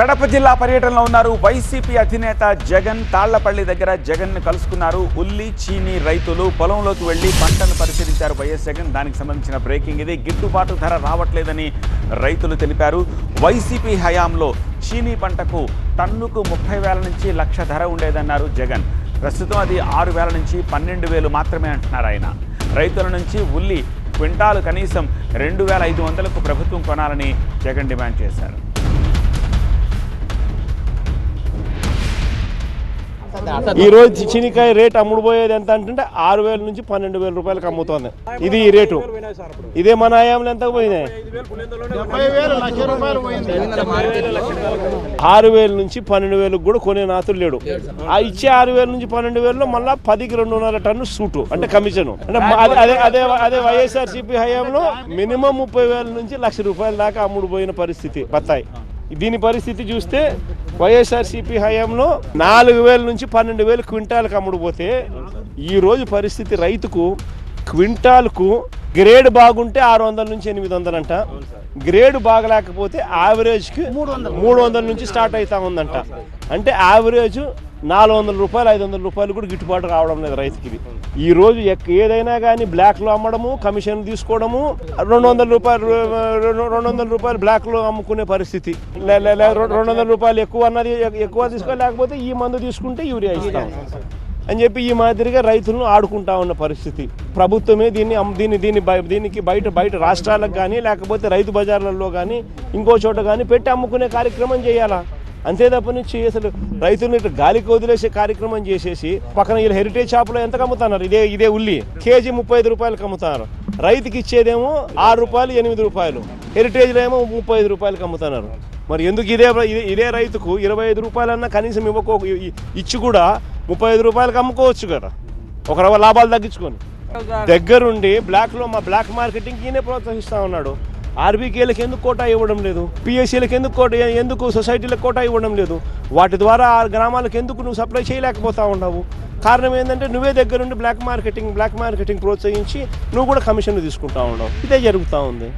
కడప జిల్లా పర్యటనలో ఉన్నారు వైసీపీ అధినేత జగన్. తాళ్లపల్లి దగ్గర జగన్ ను కలుసుకున్నారు. ఉల్లి చీనీ రైతులు పొలంలోకి వెళ్లి పంటను పరిశీలించారు వైఎస్ జగన్. దానికి సంబంధించిన బ్రేకింగ్ ఇది. గిట్టుబాటు ధర రావట్లేదని రైతులు తెలిపారు. వైసీపీ హయాంలో చీనీ పంటకు టన్నుకు 30,000 నుంచి 1,00,000 ధర ఉండేదన్నారు జగన్. ప్రస్తుతం అది 6,000 నుంచి 12,000 మాత్రమే అంటున్నారు ఆయన. రైతుల నుంచి ఉల్లి క్వింటాలు కనీసం 2,500కు ప్రభుత్వం కొనాలని జగన్ డిమాండ్ చేశారు. ఈ రోజు చీనికాయ రేట్ అమ్ముడుపోయేది ఎంత అంటే 6,000 నుంచి 12,000 రూపాయలకు అమ్ముతోంది. ఇది ఈ రేటు. ఇదే మన హయాంలో ఎంత పోయినాయి? 6,000 నుంచి 12,000 కూడా కొనే నాతులు లేడు. ఆ ఇచ్చే 6,000 నుంచి 12,000లో మళ్ళీ 10కి 2.5 టన్ను సూటు అంటే కమిషన్. అంటే అదే వైఎస్ఆర్సీపీ హయాంలో మినిమం 30,000 నుంచి 1,00,000 రూపాయల దాకా అమ్ముడుపోయిన పరిస్థితి బత్తాయి. దీని పరిస్థితి చూస్తే వైఎస్ఆర్సీపీ హయాంలో 4,000 నుంచి 12,000 క్వింటాలకు అమ్ముడుపోతే ఈ రోజు పరిస్థితి రైతుకు క్వింటాల్కు గ్రేడ్ బాగుంటే 600 నుంచి 800 అంట. గ్రేడ్ బాగలేకపోతే యావరేజ్కి 300 నుంచి స్టార్ట్ అవుతా ఉందంట. అంటే యావరేజ్ 400 రూపాయలు 500 రూపాయలు కూడా గిట్టుబాటు రావడం లేదు రైతుకి. ఈ రోజు ఏదైనా కానీ బ్లాక్లో అమ్మడము, కమిషన్ తీసుకోవడము, 200 రూపాయలు బ్లాక్లో అమ్ముకునే పరిస్థితి. 200 రూపాయలు ఎక్కువ తీసుకోలేకపోతే ఈ మందు తీసుకుంటే యూరియా ఇస్తాం అని చెప్పి ఈ మాదిరిగా రైతులను ఆడుకుంటా ఉన్న పరిస్థితి. ప్రభుత్వమే దీనికి బయట రాష్ట్రాలకు కానీ లేకపోతే రైతు బజార్లలో కానీ ఇంకో చోట కానీ పెట్టి అమ్ముకునే కార్యక్రమం చేయాలా. అంతే తప్ప నుంచి అసలు రైతులను ఇట్లా గాలికి వదిలేసే కార్యక్రమం చేసేసి పక్కన వీళ్ళు హెరిటేజ్ షాపులో ఎంత అమ్ముతున్నారు? ఇదే ఉల్లి కేజీ 35 రూపాయలకు అమ్ముతున్నారు. రైతుకి ఇచ్చేదేమో 6 రూపాయలు 8 రూపాయలు, హెరిటేజ్లో ఏమో 35 రూపాయలకు అమ్ముతున్నారు. మరి ఎందుకు ఇదే రైతుకు 25 రూపాయలన్నా కనీసం ఇచ్చి కూడా 35 రూపాయలకు అమ్ముకోవచ్చు కదా, ఒక రవ్వ లాభాలు తగ్గించుకొని. దగ్గరుండి బ్లాక్ మార్కెటింగ్ ఈయనే ప్రోత్సహిస్తూ ఉన్నాడు. ఆర్బీకేలకు ఎందుకు కోటా ఇవ్వడం లేదు? పిఎస్సీలకు ఎందుకు సొసైటీలకు కోటా ఇవ్వడం లేదు? వాటి ద్వారా ఆ గ్రామాలకు ఎందుకు నువ్వు సప్లై చేయలేకపోతా ఉన్నావు? కారణం ఏంటంటే నువ్వే దగ్గరుండి బ్లాక్ మార్కెటింగ్ ప్రోత్సహించి నువ్వు కూడా కమిషన్లు తీసుకుంటా ఉన్నావు. ఇదే జరుగుతూ ఉంది.